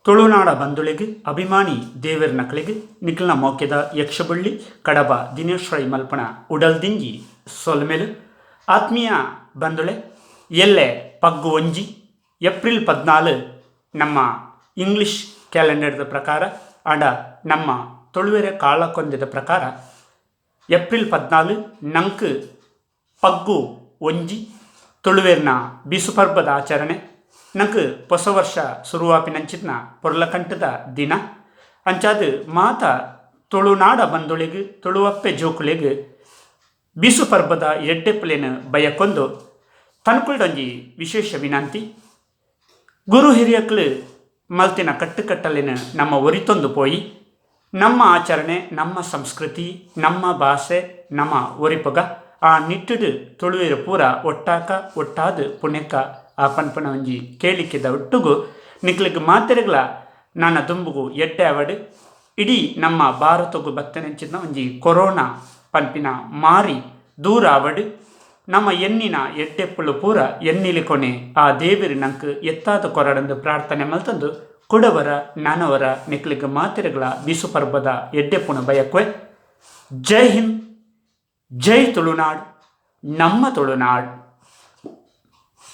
ತುಳುನಾಡ ಬಂಧುಳಿಗೆ ಅಭಿಮಾನಿ ದೇವರ ನಕಲಿಗೆ ನಿಖಿಲ್ನ ಮೌಕ್ಯದ ಯಕ್ಷಬಳ್ಳಿ ಕಡಬ ದಿನೇಶ್ ರೈ ಮಲ್ಪಣ ಉಡಲ್ದಿಂಜಿ ಸೊಲ್ಮೆಲು ಆತ್ಮೀಯ ಬಂಧುಳೆ ಎಲ್ಲೆ ಪಗ್ಗು ಒಂಜಿ ಏಪ್ರಿಲ್ 14 ನಮ್ಮ ಇಂಗ್ಲಿಷ್ ಕ್ಯಾಲೆಂಡರ್ದ ಪ್ರಕಾರ ಆಂಡ ನಮ್ಮ ತೊಳುವೆರೆ ಕಾಳಕೊಂದದ ಪ್ರಕಾರ ಏಪ್ರಿಲ್ 14 ನಂಕ್ ಪಗ್ಗು ಒಂಜಿ ತುಳುವೆರ್ನ ಬಿಸುಪರ್ಬದ ಆಚರಣೆ ನಂಗೆ ಹೊಸ ವರ್ಷ ಶುರುವಾಪಿನಂಚಿನ ಪೊರ್ಲಕಂಠದ ದಿನ ಅಂಚಾದ ಮಾತ ತುಳುನಾಡ ಬಂಧುಳಿಗೆ ತುಳುವಪ್ಪೆ ಜೋಕುಳಿಗೆ ಬಿಸು ಪರ್ಬದ ಎಡ್ಡೆಪ್ಪಲೇನು ಬಯಕೊಂದು ತನ್ಕುಲ್ಡೊಂಜಿ ವಿಶೇಷ ವಿನಂತಿ ಗುರು ಹಿರಿಯಕ್ಲು ಮಲ್ತಿನ ಕಟ್ಟುಕಟ್ಟಲಿನ ನಮ್ಮ ಒರಿತೊಂದು ಪೋಯಿ ನಮ್ಮ ಆಚರಣೆ ನಮ್ಮ ಸಂಸ್ಕೃತಿ ನಮ್ಮ ಭಾಷೆ ನಮ್ಮ ಒರಿಪಗ ಆ ನಿಟ್ಟುಡು ತುಳುವೆರು ಪೂರ ಒಟ್ಟಾದ ಪುಣ್ಯಕ್ಕ ಆ ಪನ್ಪನ ಒಂಜಿ ಕೇಳಿಕೆದ ಒಟ್ಟುಗು ನಿಕ್ಲಿಗೆ ಮಾತೆರೆಗಳ ನನ್ನ ದುಂಬುಗು ಎಡ್ಡೆ ಅವಡು ಇಡೀ ನಮ್ಮ ಭಾರತಗೂ ಬತ್ತನೆಂಚಿನ ಒಂಜಿ ಕೊರೋನಾ ಪನ್ಪಿನ ಮಾರಿ ದೂರ ಅವಡು ನಮ್ಮ ಎನ್ನಿನ ಎಡ್ಡೆಪ್ಪುಳು ಪೂರ ಎನ್ನಿಲಿ ಕೊನೆ ಆ ದೇವಿರು ನಂಗೆ ಎತ್ತಾದ ಕೊರಡಂದು ಪ್ರಾರ್ಥನೆ ಮಲ್ತಂದು ಕುಡವರ ನಾನವರ ನಿಕ್ಲಿಗೆ ಮಾತೆರೆಗಳ ಬಿಸು ಪರ್ಬದ ಎಡ್ಡೆಪ್ಪುನ ಬಯಕ್ವೆ ಜೈ ಹಿಂದ್ ಜೈ ತುಳುನಾಡ್ ನಮ್ಮ ತುಳುನಾಡ್.